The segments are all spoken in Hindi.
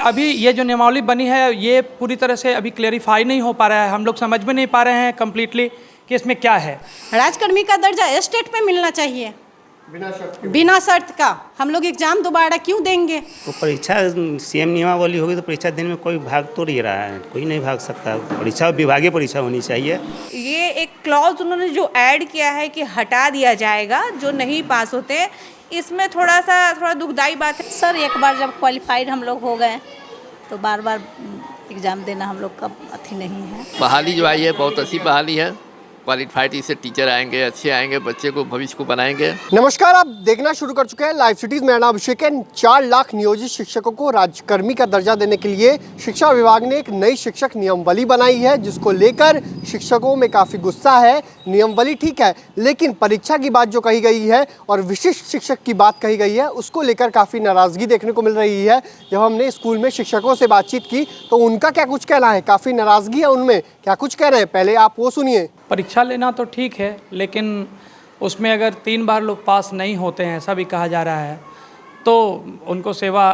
अभी ये जो नियमावली बनी है ये पूरी तरह से अभी क्लेरिफाई नहीं हो पा रहा है, हम लोग समझ में नहीं पा रहे हैं कम्प्लीटली कि इसमें क्या है। राजकर्मी का दर्जा स्टेट में मिलना चाहिए बिना शर्त का। हम लोग एग्जाम दोबारा क्यों देंगे? तो परीक्षा सीएम नियमावली होगी तो परीक्षा देने में कोई भाग तो नहीं रहा है, कोई नहीं भाग सकता। परीक्षा विभागीय परीक्षा होनी चाहिए। ये एक क्लॉज उन्होंने जो ऐड किया है कि हटा दिया जाएगा जो नहीं पास होते, इसमें थोड़ा दुखदाई बात है। सर एक बार जब क्वालिफाइड हम लोग हो गए तो बार बार एग्ज़ाम देना हम लोग का अथी नहीं है। बहाली जो आई है बहुत अच्छी बहाली है। क्वालिफाइड इससे टीचर आएंगे, अच्छे आएंगे, बच्चे को भविष्य को बनाएंगे। नमस्कार, आप देखना शुरू कर चुके हैं लाइव सिटीज। मेरा नाम अभिषेक है। 4 लाख नियोजित शिक्षकों को राजकर्मी का दर्जा देने के लिए शिक्षा विभाग ने एक नई शिक्षक नियमावली बनाई है, जिसको लेकर शिक्षकों में काफ़ी गुस्सा है। नियमावली ठीक है, लेकिन परीक्षा की बात जो कही गई है और विशिष्ट शिक्षक की बात कही गई है, उसको लेकर काफ़ी नाराज़गी देखने को मिल रही है। जब हमने स्कूल में शिक्षकों से बातचीत की तो उनका क्या कुछ कहना है, काफ़ी नाराज़गी है उनमें, क्या कुछ कह रहे हैं, पहले आप वो सुनिए। परीक्षा लेना तो ठीक है, लेकिन उसमें अगर 3 बार लोग पास नहीं होते हैं, ऐसा भी कहा जा रहा है, तो उनको सेवा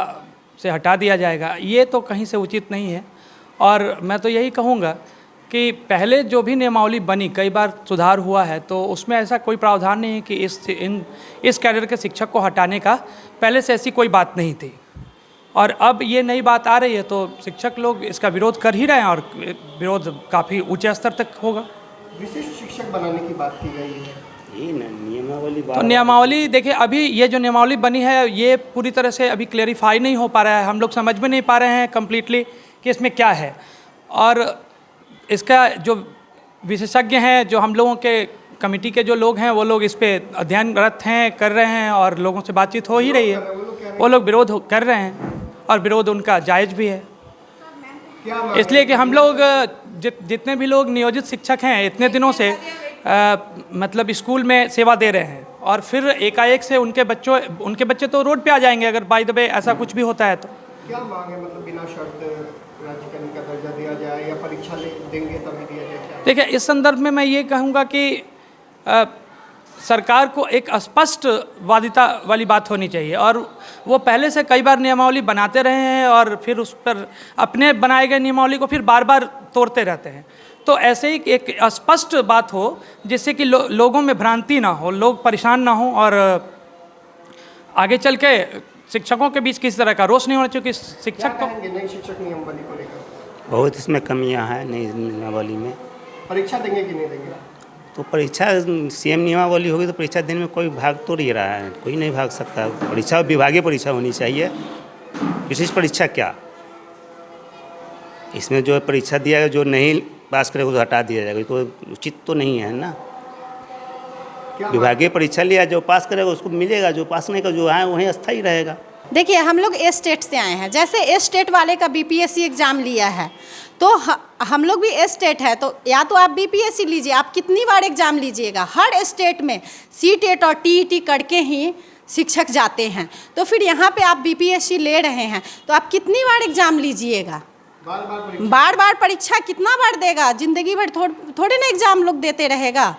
से हटा दिया जाएगा। ये तो कहीं से उचित नहीं है। और मैं तो यही कहूँगा कि पहले जो भी नियमावली बनी, कई बार सुधार हुआ है, तो उसमें ऐसा कोई प्रावधान नहीं है कि इस कैडर के शिक्षक को हटाने का। पहले से ऐसी कोई बात नहीं थी, और अब ये नई बात आ रही है तो शिक्षक लोग इसका विरोध कर ही रहे हैं, और विरोध काफ़ी ऊंचे स्तर तक होगा। विशिष्ट शिक्षक बनाने की बात की गई है, ये नियमावली तो नियमावली देखिए, अभी ये जो नियमावली बनी है ये पूरी तरह से अभी क्लेरिफाई नहीं हो पा रहा है, हम लोग समझ में नहीं पा रहे हैं कम्प्लीटली कि इसमें क्या है। और इसका जो विशेषज्ञ हैं, जो हम लोगों के कमेटी के जो लोग हैं, वो लोग इस पर अध्ययनरत हैं, कर रहे हैं, और लोगों से बातचीत हो ही रही है। वो लोग विरोध कर रहे हैं, और विरोध उनका जायज़ भी है, इसलिए कि हम लोग जितने भी लोग नियोजित शिक्षक हैं इतने दिनों से मतलब स्कूल में सेवा दे रहे हैं, और फिर एकाएक से उनके बच्चे तो रोड पे आ जाएंगे अगर बाय द वे ऐसा कुछ भी होता है तो। क्या मांग है, मतलब बिना शर्त राजकर्मी का दर्जा दिया जाए या परीक्षा देंगे तभी दिया जाए? देखिए, इस संदर्भ में मैं ये कहूँगा कि सरकार को एक स्पष्ट वादिता वाली बात होनी चाहिए, और वो पहले से कई बार नियमावली बनाते रहे हैं और फिर उस पर अपने बनाए गए नियमावली को फिर बार बार तोड़ते रहते हैं। तो ऐसे ही एक स्पष्ट बात हो जिससे कि लोगों में भ्रांति ना हो, लोग परेशान ना हो, और आगे चल के शिक्षकों के बीच किसी तरह का रोष नहीं होना चाहिए। शिक्षक को नई शिक्षक नियमावली को लेकर बहुत इसमें कमियां हैं नई नियमावली में। परीक्षा देंगे कि नहीं देंगे? तो परीक्षा सीएम नियमावली होगी तो परीक्षा देने में कोई भाग तो नहीं रहा है, कोई नहीं भाग सकता। परीक्षा विभागीय परीक्षा होनी चाहिए। विशेष परीक्षा क्या, इसमें जो परीक्षा दिया है जो नहीं पास करेगा तो हटा दिया जाएगा, तो उचित तो नहीं है ना। विभागीय परीक्षा लिया, जो पास करेगा उसको मिलेगा, जो पास नहीं का जो आए वहीं अस्थायी रहेगा। देखिए, हम लोग ए स्टेट से आए हैं, जैसे ए स्टेट वाले का बीपीएससी एग्ज़ाम लिया है तो हम लोग भी ए स्टेट है, तो या तो आप बीपीएससी लीजिए, आप कितनी बार एग्ज़ाम लीजिएगा। हर स्टेट में सीटेट और टीईटी करके ही शिक्षक जाते हैं, तो फिर यहाँ पे आप बीपीएससी ले रहे हैं तो आप कितनी बार एग्ज़ाम लीजिएगा? बार बार परीक्षा कितना बार देगा? ज़िंदगी भर थोड़े ना एग्ज़ाम लोग देते रहेगा।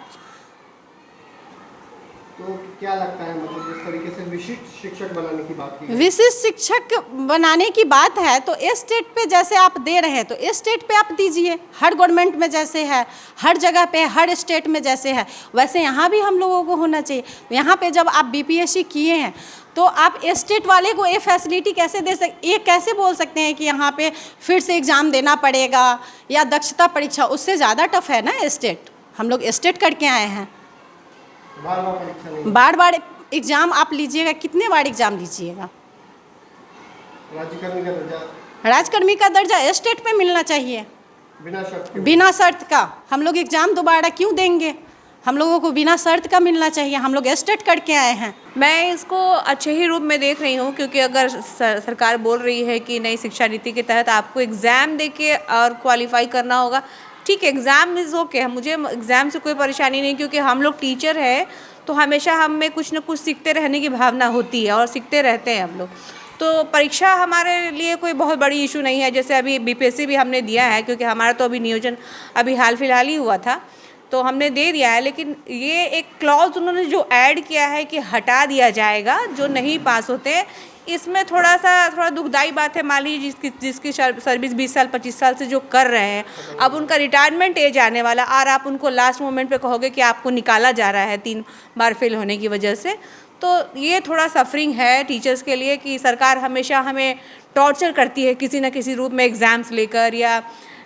तो क्या लगता है, मतलब जिस तरीके से विशिष्ट शिक्षक बनाने की बात की, विशिष्ट शिक्षक बनाने की बात है तो ए स्टेट पे जैसे आप दे रहे हैं तो ए स्टेट पे आप दीजिए। हर गवर्नमेंट में जैसे है, हर जगह पे, हर स्टेट में जैसे है, वैसे यहाँ भी हम लोगों को होना चाहिए। यहाँ पे जब आप बीपीएससी किए हैं तो आप ए स्टेट वाले को ये फैसिलिटी कैसे दे ये कैसे बोल सकते हैं कि यहाँ पे फिर से एग्ज़ाम देना पड़ेगा या दक्षता परीक्षा? उससे ज़्यादा टफ है ना स्टेट। हम लोग स्टेट करके आए हैं, बार बार एग्ज़ाम आप लीजिएगा, कितने बार एग्ज़ाम लीजिएगा? राजकर्मी का दर्जा स्टेट में मिलना चाहिए बिना शर्त का। हम लोग एग्ज़ाम दोबारा क्यों देंगे? हम लोगों को बिना शर्त का मिलना चाहिए, हम लोग स्टेट करके आए हैं। मैं इसको अच्छे ही रूप में देख रही हूँ, क्योंकि अगर सरकार बोल रही है कि नई शिक्षा नीति के तहत आपको एग्ज़ाम दे के और क्वालिफाई करना होगा, ठीक है, एग्ज़ाम इज़ ओके, मुझे एग्ज़ाम से कोई परेशानी नहीं, क्योंकि हम लोग टीचर हैं तो हमेशा हम में कुछ ना कुछ सीखते रहने की भावना होती है और सीखते रहते हैं हम लोग। तो परीक्षा हमारे लिए कोई बहुत बड़ी इशू नहीं है। जैसे अभी बीपीएससी भी हमने दिया है, क्योंकि हमारा तो अभी नियोजन अभी हाल फिलहाल ही हुआ था, तो हमने दे दिया है। लेकिन ये एक क्लॉज उन्होंने जो ऐड किया है कि हटा दिया जाएगा जो नहीं पास होते, इसमें थोड़ा दुखदाई बात है। मान लीजिए जिसकी सर्विस 20 साल 25 साल से जो कर रहे हैं, अब उनका रिटायरमेंट एज आने वाला, और आप उनको लास्ट मोमेंट पे कहोगे कि आपको निकाला जा रहा है 3 बार फेल होने की वजह से, तो ये थोड़ा सफरिंग है टीचर्स के लिए कि सरकार हमेशा हमें टॉर्चर करती है किसी न किसी रूप में, एग्ज़ाम्स लेकर या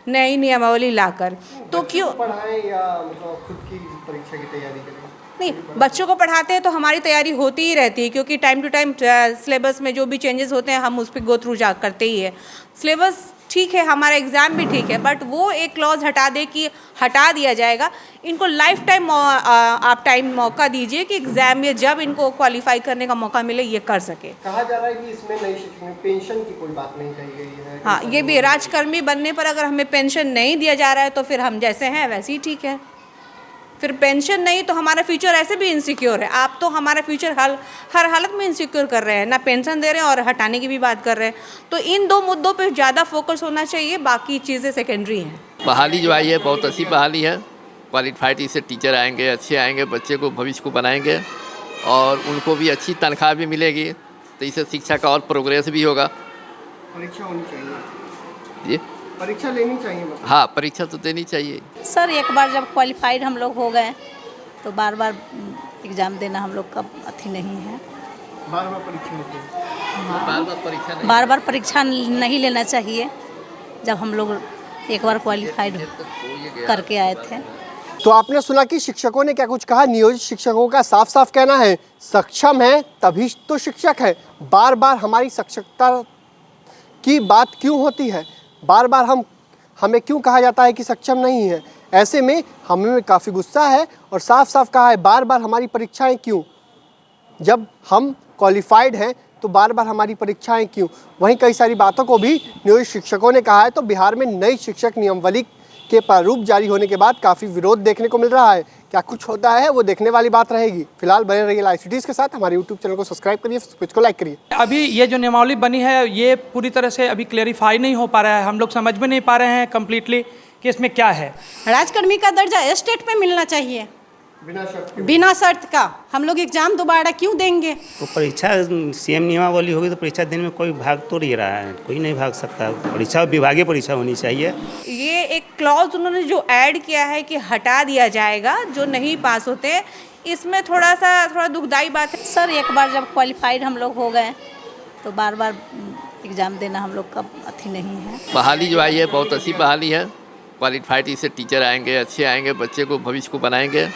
नई नियमावली लाकर। तो क्यों पढ़ाएं या मतलब खुद की परीक्षा की तैयारी करें? नहीं, बच्चों को पढ़ाते हैं तो हमारी तैयारी होती ही रहती है, क्योंकि टाइम टू टाइम सिलेबस में जो भी चेंजेस होते हैं हम उस पर गो थ्रू करते ही है। सिलेबस ठीक है, हमारा एग्ज़ाम भी ठीक है, बट वो एक क्लॉज हटा दे कि हटा दिया जाएगा। इनको लाइफ टाइम आप टाइम मौका दीजिए कि एग्ज़ाम में जब इनको क्वालिफाई करने का मौका मिले ये कर सके। कहा जा रहा है कि इसमें नई शिक्षा में पेंशन की कोई बात नहीं कही गई है। हाँ, ये भी राजकर्मी बनने पर अगर हमें पेंशन नहीं दिया जा रहा है तो फिर हम जैसे हैं वैसे ही ठीक है। फिर पेंशन नहीं तो हमारा फ्यूचर ऐसे भी इनसिक्योर है। आप तो हमारा फ्यूचर हर हालत में इनसिक्योर कर रहे हैं, ना पेंशन दे रहे हैं और हटाने की भी बात कर रहे हैं। तो इन 2 मुद्दों पे ज़्यादा फोकस होना चाहिए, बाकी चीज़ें सेकेंडरी हैं। बहाली जो आई है बहुत अच्छी बहाली है। क्वालिफाइड इससे टीचर आएंगे, अच्छे आएंगे, बच्चे को भविष्य को बनाएंगे और उनको भी अच्छी तनख्वाह भी मिलेगी, तो इससे शिक्षा का और प्रोग्रेस भी होगा। परीक्षा होनी चाहिए जी परीक्षा लेनी चाहिए मतलब। हाँ, परीक्षा तो देनी चाहिए। सर एक बार जब क्वालिफाइड हम लोग हो गए तो बार बार एग्ज़ाम देना हम लोग का अथी नहीं है। बार बार परीक्षा होती है। बार बार परीक्षा नहीं लेना चाहिए। जब हम लोग एक बार क्वालिफाइड करके आए थे। तो आपने सुना कि शिक्षकों ने क्या कुछ कहा। नियोजित शिक्षकों का साफ साफ कहना है, सक्षम है तभी तो शिक्षक है। बार बार हमारी शिक्षकता की बात क्यों होती है, बार बार हमें क्यों कहा जाता है कि सक्षम नहीं है। ऐसे में हमें काफ़ी गुस्सा है और साफ साफ कहा है बार बार हमारी परीक्षाएं क्यों। जब हम क्वालिफाइड हैं तो बार बार हमारी परीक्षाएं क्यों। वहीं कई सारी बातों को भी नियोजित शिक्षकों ने कहा है। तो बिहार में नई शिक्षक नियमावली के प्रारूप जारी होने के बाद काफ़ी विरोध देखने को मिल रहा है। क्या कुछ होता है वो देखने वाली बात रहेगी। फिलहाल बने रहिए लाइव सिटीज़ के साथ। हमारे यूट्यूब चैनल को सब्सक्राइब करिए, पेज को लाइक करिए। अभी ये जो नियमावली बनी है ये पूरी तरह से अभी क्लेरिफाई नहीं हो पा रहा है। हम लोग समझ में नहीं पा रहे हैं कम्प्लीटली कि इसमें क्या है। राजकर्मी का दर्जा स्टेट पे मिलना चाहिए बिना शर्त का। हम लोग एग्जाम दोबारा क्यों देंगे। तो परीक्षा सीएम नियमावली होगी तो परीक्षा देने में कोई भाग तो नहीं रहा है, कोई नहीं भाग सकता। परीक्षा विभागीय परीक्षा होनी चाहिए। ये एक क्लॉज उन्होंने जो ऐड किया है कि हटा दिया जाएगा जो नहीं पास होते, इसमें थोड़ा दुखदाई बात है। सर एक बार जब क्वालिफाइड हम लोग हो गए तो बार बार एग्ज़ाम देना हम लोग का अथी नहीं है। बहाली जो आई है बहुत अच्छी बहाली है। क्वालिफाइड इससे टीचर आएंगे, अच्छे आएंगे, बच्चे को भविष्य को बनाएंगे।